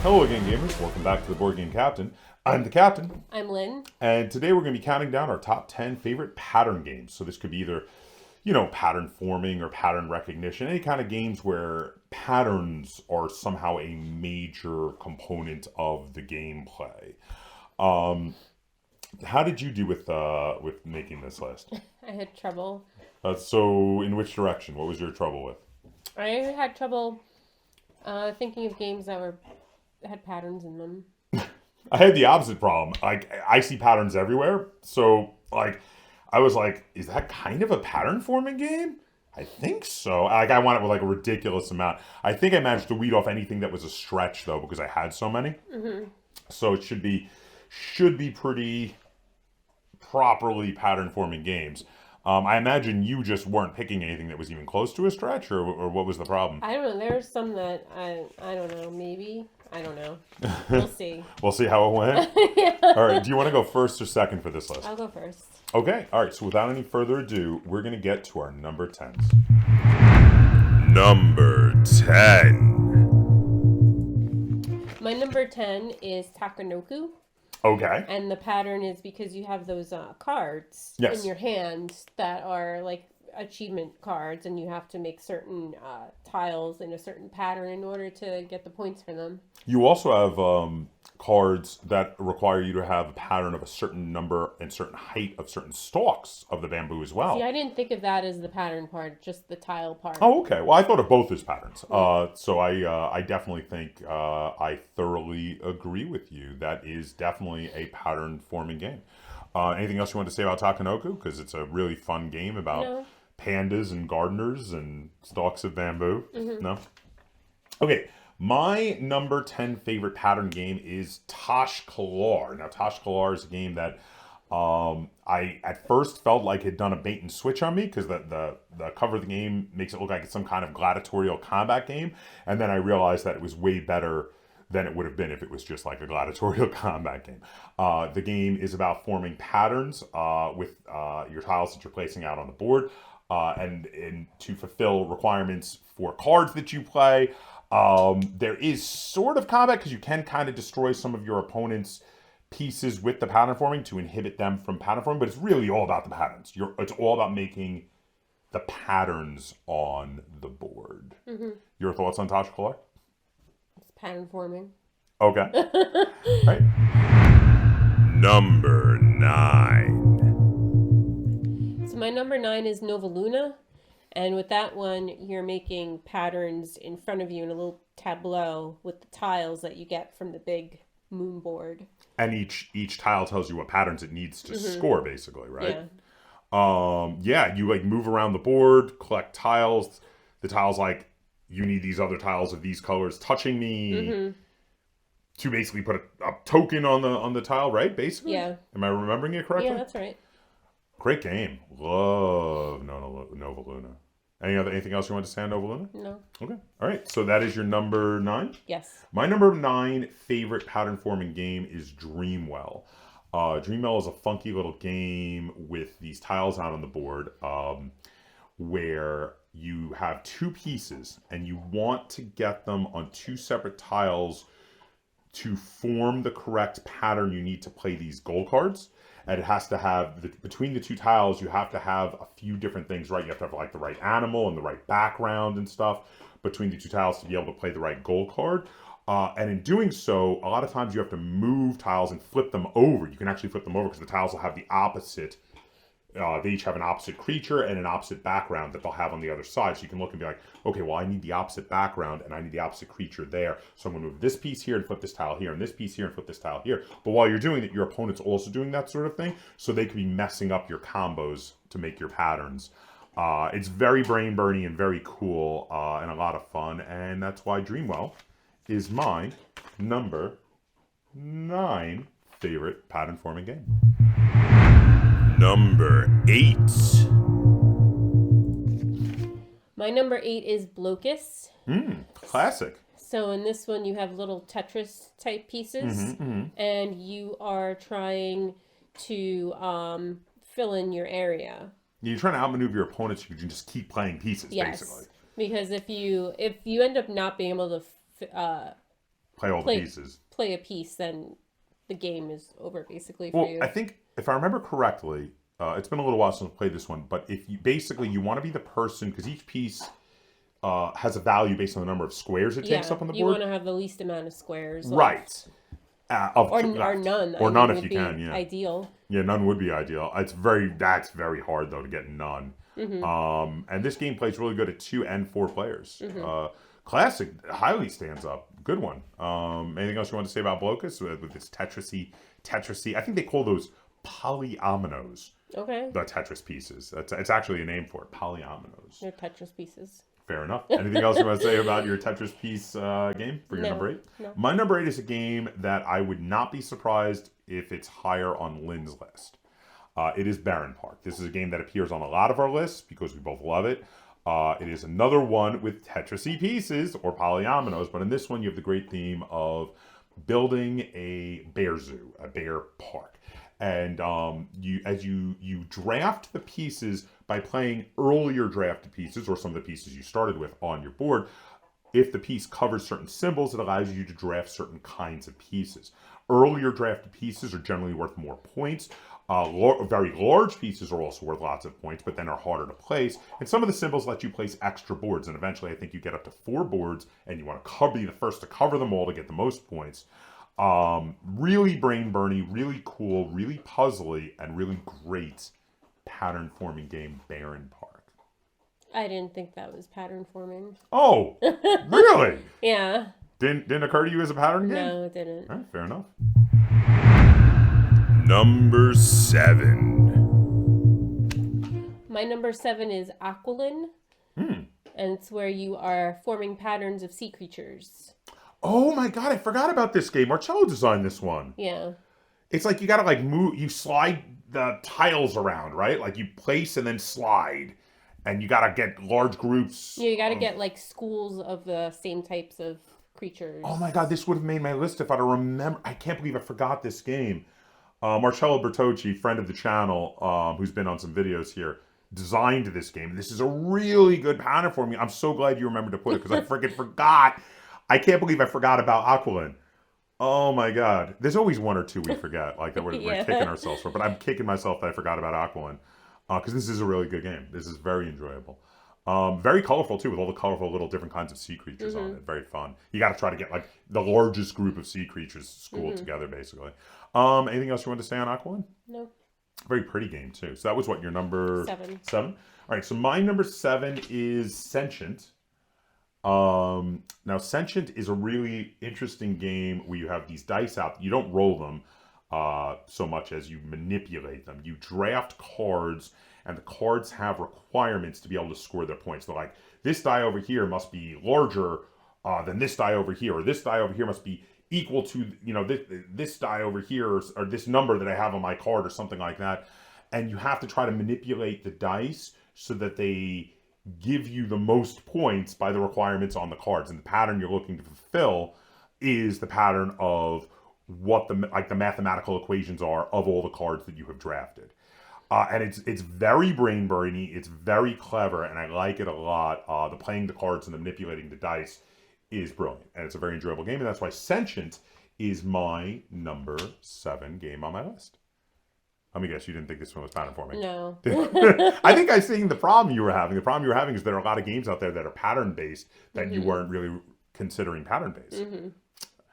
Hello again, gamers. Welcome back to the Board Game Captain. I'm the Captain. I'm Lynn. And today we're going to be counting down our top 10 favorite pattern games. So this could be either, pattern forming or pattern recognition, any kind of games where patterns are somehow a major component of the gameplay. How did you do with making this list? I had trouble. So in which direction? What was your trouble with? I had trouble thinking of games that had patterns in them. I had the opposite problem. Like, I see patterns everywhere. So, I was like, is that kind of a pattern forming game? I think so. I want it with a ridiculous amount. I think I managed to weed off anything that was a stretch though, because I had so many. Mm-hmm. So it should be pretty properly pattern forming games. I imagine you just weren't picking anything that was even close to a stretch, or what was the problem? I don't know. There's some that I don't know. Maybe. I don't know. We'll see. We'll see how it went? Yeah. All right. Do you want to go first or second for this list? I'll go first. Okay. All right. So without any further ado, we're going to get to our number 10s. Number 10. My number 10 is Takanoku. Okay. And the pattern is because you have those cards Yes. in your hand that are like achievement cards, and you have to make certain tiles in a certain pattern in order to get the points for them. You also have cards that require you to have a pattern of a certain number and certain height of certain stalks of the bamboo as well. See, I didn't think of that as the pattern part, just the tile part. Oh, okay. Well, I thought of both as patterns. So I definitely think I thoroughly agree with you. That is definitely a pattern forming game. Anything else you want to say about Takanoku? Because it's a really fun game about pandas and gardeners and stalks of bamboo. Mm-hmm. No? Okay. My number 10 favorite pattern game is Tashkalar. Now, Tashkalar is a game that I at first felt like had done a bait and switch on me, because the cover of the game makes it look like it's some kind of gladiatorial combat game, and then I realized that it was way better than it would have been if it was just like a gladiatorial combat game. The game is about forming patterns with your tiles that you're placing out on the board, and to fulfill requirements for cards that you play. There is sort of combat, because you can kind of destroy some of your opponent's pieces with the pattern forming to inhibit them from pattern forming, but it's really all about the patterns. It's all about making the patterns on the board. Mm-hmm. Your thoughts on Tashkalar? It's pattern forming. Okay. Right. Number 9. So my number 9 is Nova Luna. And with that one, you're making patterns in front of you in a little tableau with the tiles that you get from the big moon board. And each tile tells you what patterns it needs to score, basically, right? Yeah. You move around the board, collect tiles. The tiles you need these other tiles of these colors touching me to basically put a token on the tile, right? Basically. Yeah. Am I remembering it correctly? Yeah, that's right. Great game. Love Nova Luna. Anything else you want to say on Nova Luna? No. Okay. All right. So that is your number 9? Yes. My number 9 favorite pattern forming game is Dreamwell. Dreamwell is a funky little game with these tiles out on the board, where you have 2 pieces and you want to get them on 2 separate tiles to form the correct pattern you need to play these goal cards. And it has to have, between the 2 tiles, you have to have a few different things, right? You have to have the right animal and the right background and stuff between the 2 tiles to be able to play the right goal card. And in doing so, a lot of times you have to move tiles and flip them over. You can actually flip them over because the tiles will have the opposite. They each have an opposite creature and an opposite background that they'll have on the other side. So you can look and be like, okay, well, I need the opposite background and I need the opposite creature there. So I'm going to move this piece here and flip this tile here, and this piece here and flip this tile here. But while you're doing it, your opponent's also doing that sort of thing. So they could be messing up your combos to make your patterns. It's very brain-burning and very cool and a lot of fun. And that's why Dreamwell is my number 9 favorite pattern forming game. Number 8. My number 8 is Blocus. Classic. So in this one, you have little Tetris type pieces, and you are trying to fill in your area. You're trying to outmaneuver your opponents. You can just keep playing pieces, basically. Because if you end up not being able to Play all the pieces. play a piece, then the game is over basically for Well, you. I think if I remember correctly, it's been a little while since I played this one, but if you basically you want to be the person because each piece has a value based on the number of squares it takes up on the you board. want to have the least amount of squares, Right. or none. Or I none mean, if you would be can. Yeah. ideal. Yeah, none would be ideal. That's very hard though to get none. And this game plays really good at 2 and 4 players. Classic highly stands up. Good one. Anything else you want to say about Blocus with this Tetrisy? I think they call those polyominoes. Okay. The Tetris pieces. It's actually a name for it. Polyominoes. They're Tetris pieces. Fair enough. Anything else you want to say about your Tetris piece game for your number 8? No. My number 8 is a game that I would not be surprised if it's higher on Lynn's list. It is Baron Park. This is a game that appears on a lot of our lists because we both love it. It is another one with Tetrisy pieces or polyominoes, but in this one you have the great theme of building a bear zoo, a bear park. And you draft the pieces by playing earlier drafted pieces or some of the pieces you started with on your board. If the piece covers certain symbols, it allows you to draft certain kinds of pieces. Earlier drafted pieces are generally worth more points. Very large pieces are also worth lots of points, but then are harder to place. And some of the symbols let you place extra boards. And eventually, I think you get up to 4 boards, and you want to be the first to cover them all to get the most points. Really brain burny, really cool, really puzzly, and really great pattern forming game, Baron Park. I didn't think that was pattern forming. Oh, really? Yeah. Didn't occur to you as a pattern game? No, it didn't. All right, fair enough. Number 7. My number 7 is Aqualin. And it's where you are forming patterns of sea creatures. Oh my god, I forgot about this game. Marcello designed this one. Yeah. It's like you gotta like move, you slide the tiles around, right? Like you place and then slide. And you gotta get large groups. Yeah, you gotta get like schools of the same types of creatures. Oh my god, this would have made my list if I'd have remembered. I can't believe I forgot this game. Marcello Bertocci, friend of the channel, who's been on some videos here, designed this game. This is a really good pattern for me. I'm so glad you remembered to put it because I freaking forgot. I can't believe I forgot about Aqualin. Oh my god. There's always one or two we forget, like that we're kicking ourselves for. But I'm kicking myself that I forgot about Aqualin. Because this is a really good game. This is very enjoyable. Very colorful too, with all the colorful little different kinds of sea creatures on it. Very fun. You got to try to get like the largest group of sea creatures schooled together, basically. Anything else you want to say on Aqualin? No. Very pretty game too. So that was what, your number 7? All right. So my number 7 is Sentient. Now Sentient is a really interesting game where you have these dice out. You don't roll them. So much as you manipulate them. You draft cards, and the cards have requirements to be able to score their points. They're like, this die over here must be larger than this die over here, or this die over here must be equal to, this die over here, or this number that I have on my card, or something like that. And you have to try to manipulate the dice so that they give you the most points by the requirements on the cards. And the pattern you're looking to fulfill is the pattern of what the mathematical equations are of all the cards that you have drafted. And it's very brain burny, it's very clever, and I like it a lot. The playing the cards and the manipulating the dice is brilliant, and it's a very enjoyable game, and that's why Sentient is my number 7 game on my list. Let me guess, you didn't think this one was pattern forming? No. I think I seen the problem you were having. The problem you were having is there are a lot of games out there that are pattern based that you weren't really considering pattern based.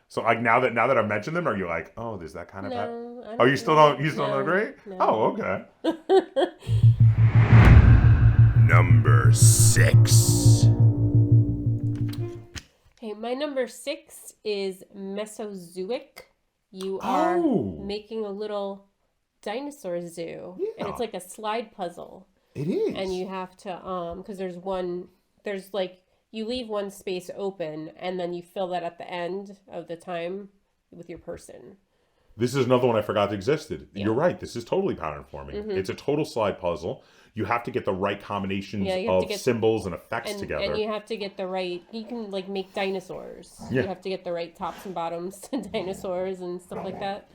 So like now that I've mentioned them, are you like, oh, there's that kind of No. Oh, you still don't agree? No. Oh, okay. Number 6. Okay, my number 6 is Mesozoic. You are making a little dinosaur zoo, and it's like a slide puzzle. It is. And you have to because there's like, you leave one space open, and then you fill that at the end of the time with your person. This is another one I forgot existed. Yeah. You're right. This is totally pattern forming. It's a total slide puzzle. You have to get the right combinations of symbols and effects together. And you have to get the right, you can like make dinosaurs. Yeah. You have to get the right tops and bottoms to dinosaurs and stuff like that.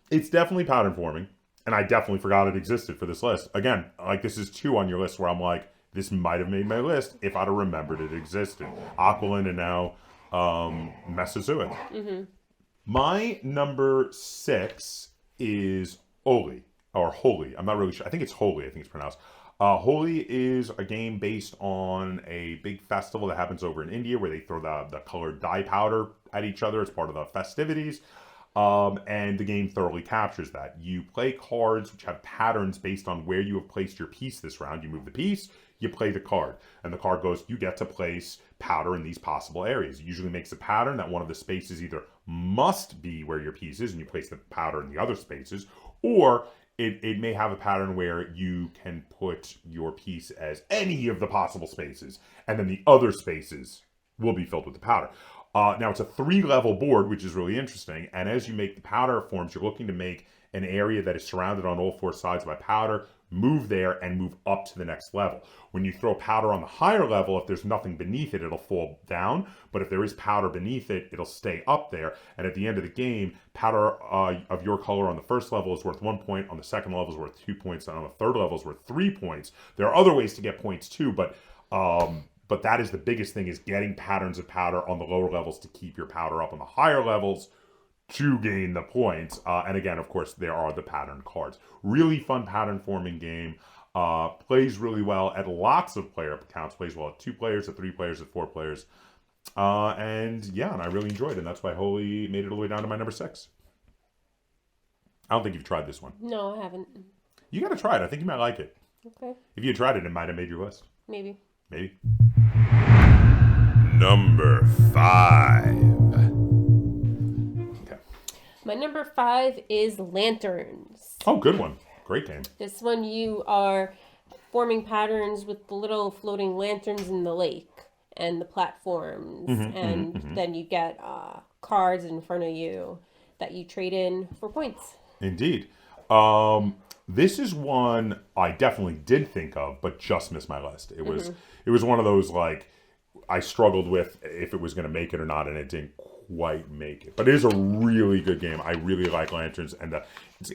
It's definitely pattern forming. And I definitely forgot it existed for this list. Again, like this is 2 on your list where I'm like, this might have made my list if I'd have remembered it existed. Aqualinda now Mesozoic. My number 6 is Oli, or Holy. I'm not really sure. I think it's Holy, I think it's pronounced. Holi is a game based on a big festival that happens over in India where they throw the colored dye powder at each other as part of the festivities. And the game thoroughly captures that. You play cards which have patterns based on where you have placed your piece this round. You move the piece, you play the card. And the card goes, you get to place powder in these possible areas. It usually makes a pattern that one of the spaces either must be where your piece is and you place the powder in the other spaces, or it may have a pattern where you can put your piece as any of the possible spaces, and then the other spaces will be filled with the powder. Now, it's a 3-level board, which is really interesting, and as you make the powder forms, you're looking to make an area that is surrounded on all 4 sides by powder, move there, and move up to the next level. When you throw powder on the higher level, if there's nothing beneath it, it'll fall down, but if there is powder beneath it, it'll stay up there, and at the end of the game, powder of your color on the first level is worth 1 point, on the second level is worth 2 points, and on the third level is worth 3 points. There are other ways to get points too, but that is the biggest thing, is getting patterns of powder on the lower levels to keep your powder up on the higher levels to gain the points. And again, of course, there are the pattern cards. Really fun pattern forming game. Plays really well at lots of player counts. Plays well at 2 players, at 3 players, at 4 players. And I really enjoyed it. And that's why Holy made it all the way down to my number 6. I don't think you've tried this one. No, I haven't. You got to try it. I think you might like it. Okay. If you had tried it, it might have made your list. Maybe. Number 5. My number 5 is Lanterns. Oh, good one. Great game. This one you are forming patterns with the little floating lanterns in the lake and the platforms. Then you get cards in front of you that you trade in for points. Indeed. This is one I definitely did think of, but just missed my list. It was one of those, like, I struggled with if it was going to make it or not, and it didn't quite make it. But it is a really good game. I really like Lanterns, and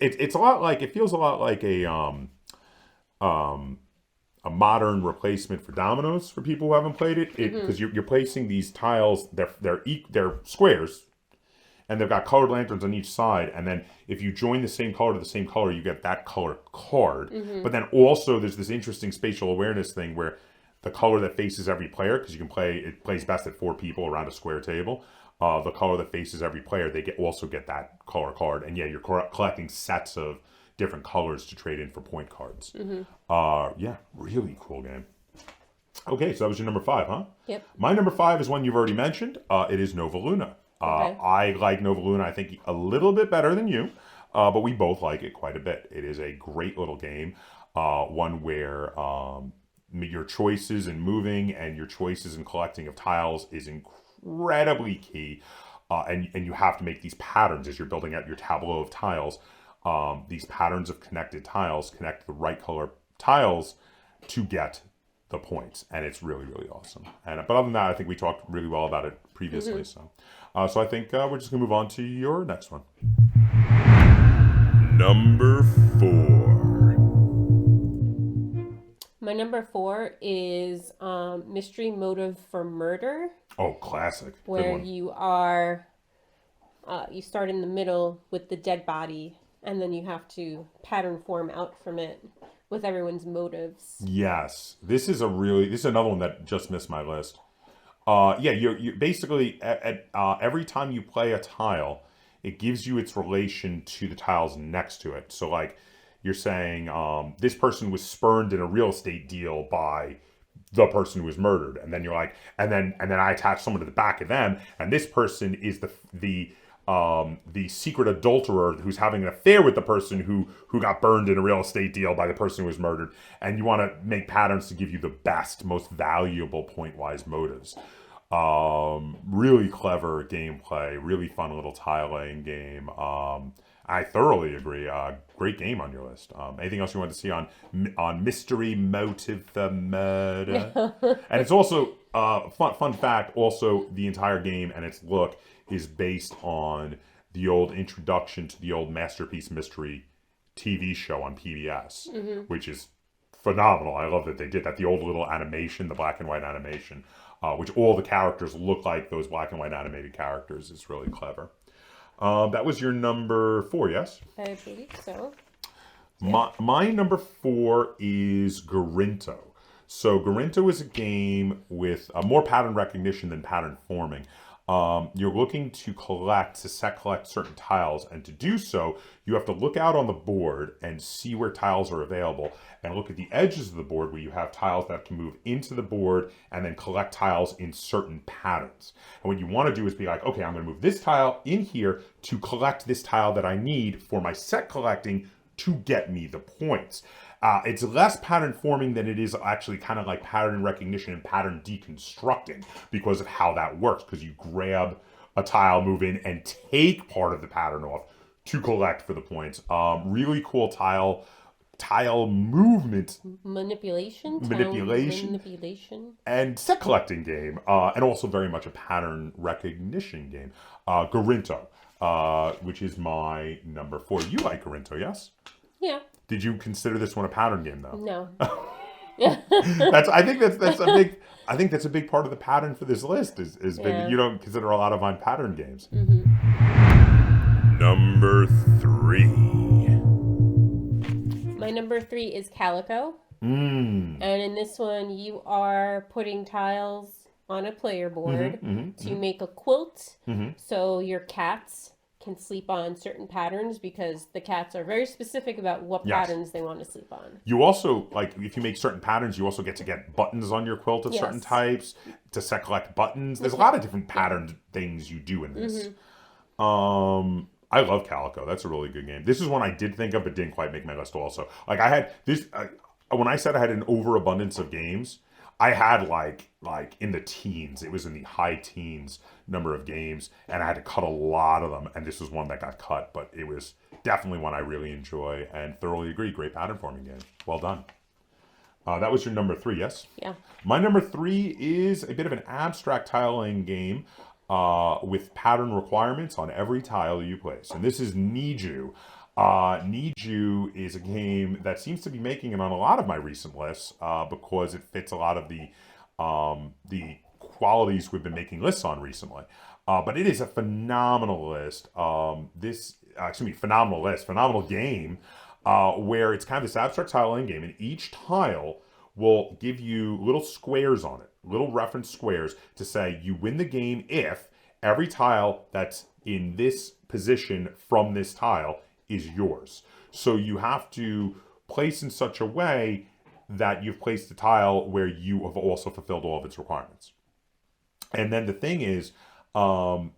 it's a lot like, it feels a lot like a modern replacement for Dominoes for people who haven't played it. Because you're placing these tiles, they're squares, and they've got colored lanterns on each side, and then if you join the same color to the same color, you get that color card. But then also there's this interesting spatial awareness thing where the color that faces every player, because it plays best at 4 people around a square table. The color that faces every player, they also get that color card. And you're collecting sets of different colors to trade in for point cards. Really cool game. Okay, so that was your number 5, huh? Yep. My number 5 is one you've already mentioned. It is Nova Luna. Okay. I like Nova Luna, I think, a little bit better than you, but we both like it quite a bit. It is a great little game, one where your choices in moving and your choices in collecting of tiles is incredibly key, and you have to make these patterns as you're building out your tableau of tiles. These patterns of connected tiles connect the right color tiles to get the points, and it's really, really awesome. But other than that, I think we talked really well about it previously. So I think we're just gonna move on to your next one. Number 4. My number 4 is Mystery Motive for Murder. Oh, classic. Where you are, you start in the middle with the dead body, and then you have to pattern form out from it with everyone's motives. Yes. This is another one that just missed my list. You basically, every time you play a tile, it gives you its relation to the tiles next to it. So, like, you're saying, this person was spurned in a real estate deal by the person who was murdered, and then you're like, and then I attach someone to the back of them, and this person is the secret adulterer who's having an affair with the person who got burned in a real estate deal by the person who was murdered, and you want to make patterns to give you the best, most valuable point-wise motives. Really clever gameplay, really fun little tile laying game. I thoroughly agree. Great game on your list. Anything else you want to see on Mystery Motive for Murder? And it's also, fun fact, also the entire game and its look is based on the old introduction to the old Masterpiece Mystery TV show on PBS, which is phenomenal. I love that they did that. The old little animation, the black and white animation, which all the characters look like those black and white animated characters, is really clever. That was your number 4, yes? I believe so. My number 4 is Garinto. So Garinto is a game with more pattern recognition than pattern forming. You're looking to set collect certain tiles, and to do so, you have to look out on the board and see where tiles are available, and look at the edges of the board where you have tiles that can move into the board, and then collect tiles in certain patterns. And what you want to do is be like, okay, I'm going to move this tile in here to collect this tile that I need for my set collecting to get me the points. It's less pattern forming than it is actually kind of like pattern recognition and pattern deconstructing because of how that works. Because you grab a tile, move in, and take part of the pattern off to collect for the points. Really cool tile movement, Manipulation, and set collecting game, and also very much a pattern recognition game. Garinto, which is my number 4. You like Garinto, yes? Yeah. Did you consider this one a pattern game, though? No. I think that's a big part of the pattern for this list is big. You don't consider a lot of mine pattern games. Mm-hmm. Number 3. My number 3 is Calico. And in this one, you are putting tiles on a player board to make a quilt. So your cats can sleep on certain patterns because the cats are very specific about what patterns they want to sleep on. You also, like, if you make certain patterns, you also get to get buttons on your quilt of certain types to set collect buttons. There's a lot of different patterned things you do in this. I love Calico. That's a really good game. This is one I did think of but didn't quite make my list also. Like, I had this, when I said I had an overabundance of games, I had like in the teens. It was in the high teens number of games, and I had to cut a lot of them. And this was one that got cut, but it was definitely one I really enjoy and thoroughly agree. Great pattern forming game. Well done. That was your number 3, yes? Yeah. My number 3 is a bit of an abstract tiling game with pattern requirements on every tile you place, and this is Niju. Niju is a game that seems to be making it on a lot of my recent lists because it fits a lot of the qualities we've been making lists on recently. But it is a phenomenal list. Phenomenal game where it's kind of this abstract tiling game, and each tile will give you little squares on it, little reference squares to say you win the game if every tile that's in this position from this tile is yours. So you have to place in such a way that you've placed the tile where you have also fulfilled all of its requirements. And then the thing is, the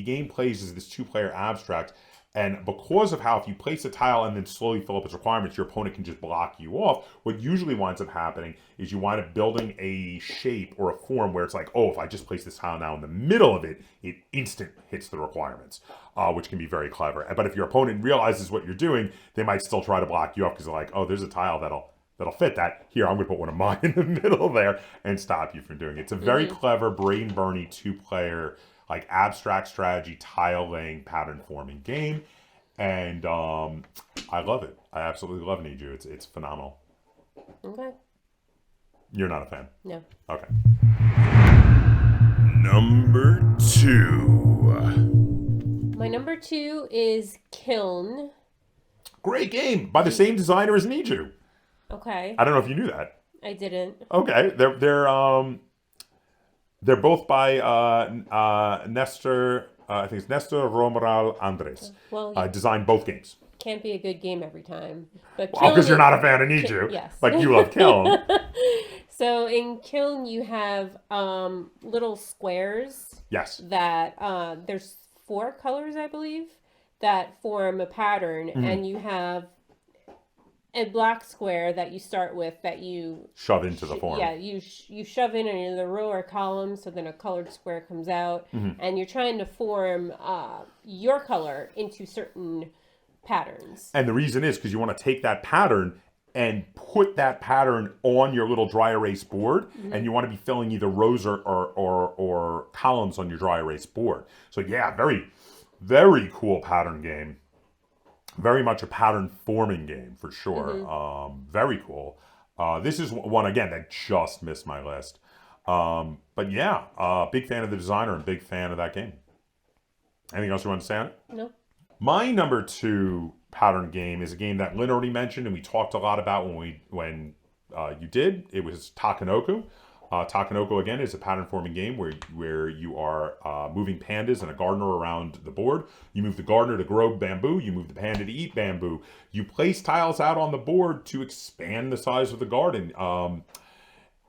game plays as this 2-player abstract, and because of how if you place a tile and then slowly fill up its requirements, your opponent can just block you off. What usually winds up happening is you wind up building a shape or a form where it's like, oh, if I just place this tile now in the middle of it, it instant hits the requirements, which can be very clever. But if your opponent realizes what you're doing, they might still try to block you off because they're like, oh, there's a tile that'll fit that. Here, I'm going to put one of mine in the middle there and stop you from doing it. It's a very clever, brain-burny 2-player like abstract strategy, tile laying, pattern forming game, and I love it. I absolutely love Niju. It's phenomenal. Okay. You're not a fan? No. Okay. Number 2. My number 2 is Kiln. Great game by the same designer as Niju. Okay. I don't know if you knew that. I didn't. Okay, they're both by Nestor. I think it's Nestor Romeral Andres. Well, designed both games. Can't be a good game every time. But Because you're not a fan of Niju. Yes. Like you love Kiln. So in Kiln, you have little squares. Yes. That there's 4 colors, I believe, that form a pattern, and you have a black square that you start with that you shove into the form. Yeah, you shove in either row or column, so then a colored square comes out, and you're trying to form your color into certain patterns. And the reason is because you want to take that pattern and put that pattern on your little dry erase board, and you want to be filling either rows or columns on your dry erase board. So yeah, very, very cool pattern game. very much a pattern forming game for sure. Very cool. This is one again that just missed my list. But yeah, big fan of the designer and big fan of that game. Anything else you want to say on it? No. My number two pattern game is a game that Lynn already mentioned and we talked a lot about when you did. It was Takenoko. Takenoko again is a pattern forming game where you are moving pandas and a gardener around the board. You move the gardener to grow bamboo. You move the panda to eat bamboo. You place tiles out on the board to expand the size of the garden.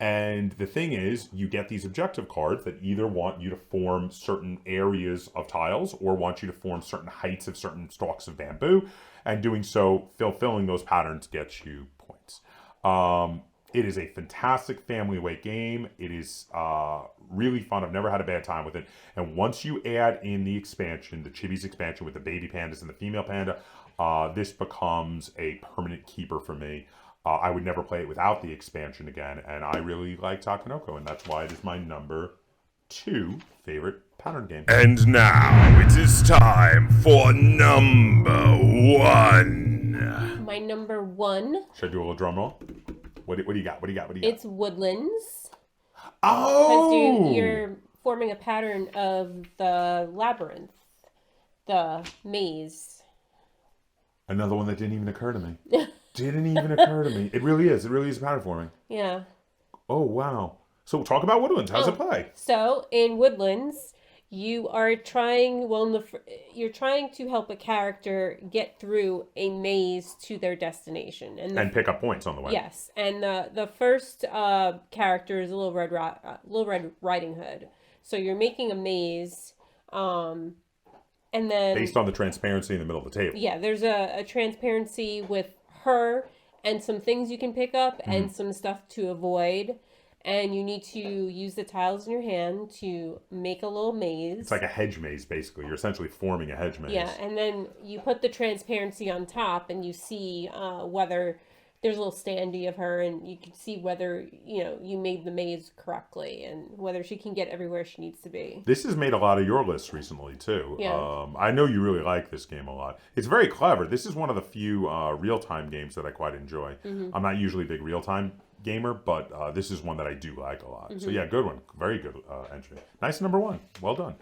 And the thing is, you get these objective cards that either want you to form certain areas of tiles or want you to form certain heights of certain stalks of bamboo. And doing so, fulfilling those patterns gets you points. It is a fantastic family weight game. It is really fun. I've never had a bad time with it. And once you add in the expansion, the Chibi's expansion with the baby pandas and the female panda, this becomes a permanent keeper for me. I would never play it without the expansion again, and I really like Takenoko, and that's why it is my number 2 favorite pattern game. And now it is time for number 1. My number 1. Should I do a little drum roll? What do you got? It's Woodlands. Oh! Because you're forming a pattern of the labyrinth, the maze. Another one that didn't even occur to me. Didn't even occur to me. It really is. It really is pattern forming. Yeah. Oh, wow. So talk about Woodlands. How's it play? So in Woodlands, you are trying, you're trying to help a character get through a maze to their destination. And pick up points on the way. Yes. And the first character is Little Red Riding Hood. So you're making a maze, and then... Based on the transparency in the middle of the table. Yeah, there's a transparency with her and some things you can pick up and some stuff to avoid, and you need to use the tiles in your hand to make a little maze. It's like a hedge maze, basically. You're essentially forming a hedge maze. Yeah, and then you put the transparency on top, and you see whether there's a little standee of her, and you can see whether you made the maze correctly and whether she can get everywhere she needs to be. This has made a lot of your lists recently too. Yeah. I know you really like this game a lot. It's very clever. This is one of the few real-time games that I quite enjoy. I'm not usually a big real-time gamer, but this is one that I do like a lot. So yeah, good one. Very good entry. Nice number 1. Well done.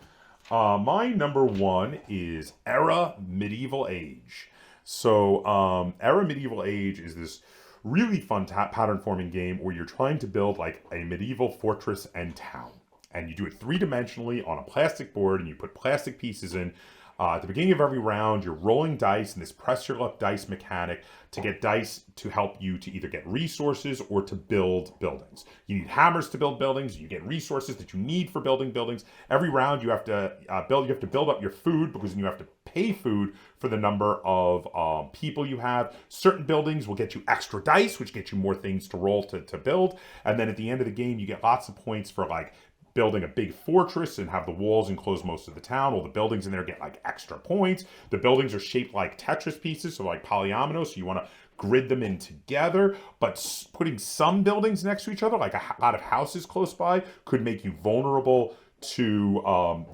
My number 1 is Era Medieval Age. So Era Medieval Age is this really fun pattern forming game where you're trying to build like a medieval fortress and town. And you do it 3-dimensionally on a plastic board, and you put plastic pieces in. At the beginning of every round, you're rolling dice in this press your luck dice mechanic to get dice to help you to either get resources or to build buildings. You need hammers to build buildings. You get resources that you need for building buildings. Every round, you have to build up your food, because you have to pay food for the number of people you have. Certain buildings will get you extra dice, which get you more things to roll to build. And then at the end of the game, you get lots of points for like building a big fortress and have the walls enclose most of the town. All the buildings in there get like extra points. The buildings are shaped like Tetris pieces, so like polyominoes, so you want to grid them in together. But putting some buildings next to each other, like a lot of houses close by, could make you vulnerable to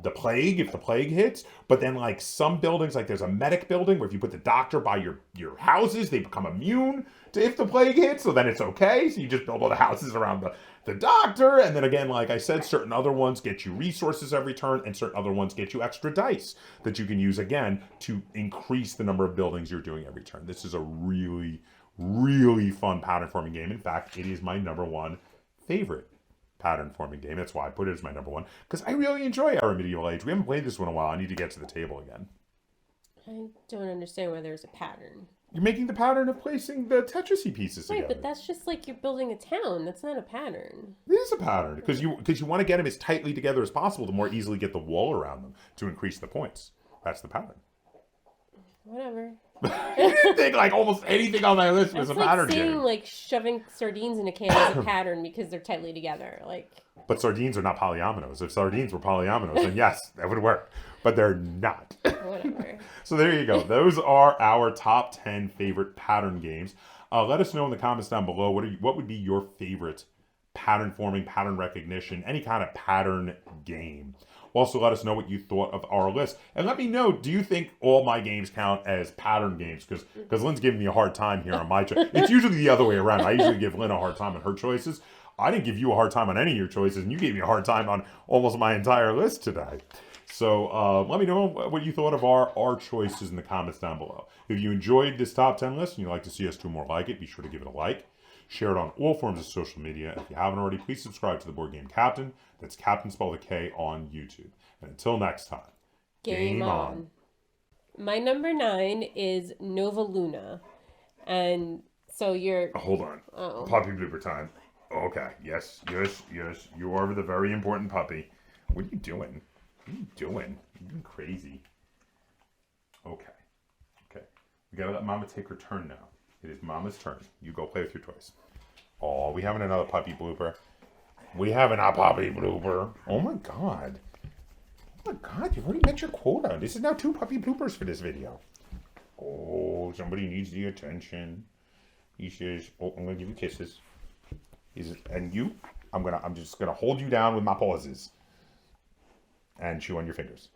the plague if the plague hits. But then like some buildings, like there's a medic building where if you put the doctor by your houses, they become immune to if the plague hits, so then it's okay. So you just build all the houses around the doctor. And then again, like I said, certain other ones get you resources every turn, and certain other ones get you extra dice that you can use again to increase the number of buildings you're doing every turn. This is a really, really fun pattern forming game. In fact, it is my number 1 favorite pattern forming game. That's why I put it as my number 1, because I really enjoy Era Medieval Age. We haven't played this one in a while. I need to get to the table again. I don't understand why there's a pattern. You're making the pattern of placing the Tetris pieces together. Right, but that's just like you're building a town. That's not a pattern. It is a pattern, because you want to get them as tightly together as possible to more easily get the wall around them to increase the points. That's the pattern. Whatever. You didn't think like almost anything on my list was a pattern saying, game. like shoving sardines in a can is a pattern because they're tightly together. Like. But sardines are not polyominoes. If sardines were polyominoes, then yes, that would work. But they're not. Whatever. So there you go. Those are our top 10 favorite pattern games. Let us know in the comments down below what would be your favorite pattern forming, pattern recognition, any kind of pattern game. Also, let us know what you thought of our list. And let me know, do you think all my games count as pattern games? Because Lynn's giving me a hard time here on my choice. It's usually the other way around. I usually give Lynn a hard time on her choices. I didn't give you a hard time on any of your choices, and you gave me a hard time on almost my entire list today. So let me know what you thought of our choices in the comments down below. If you enjoyed this top 10 list and you'd like to see us do more like it, be sure to give it a like. Share it on all forms of social media. If you haven't already, please subscribe to the Board Game Captain. That's Captain spelled with a K on YouTube. And until next time, Game on. My number 9 is Nova Luna. And so you're... Hold on. Oh. Puppy blooper time. Okay. Yes. You are the very important puppy. What are you doing? What are you doing? You're doing crazy. Okay. We gotta let Mama take her turn now. It is Mama's turn. You go play with your toys. Oh, we having another puppy blooper. We having a puppy blooper. Oh my god. Oh my god, you've already met your quota. This is now 2 puppy bloopers for this video. Oh, somebody needs the attention. He says, oh, I'm gonna give you kisses. And you, I'm just gonna hold you down with my pauses. And chew on your fingers.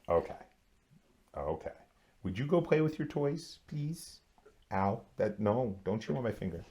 Okay. Would you go play with your toys, please? Ow. No, don't chew on my finger.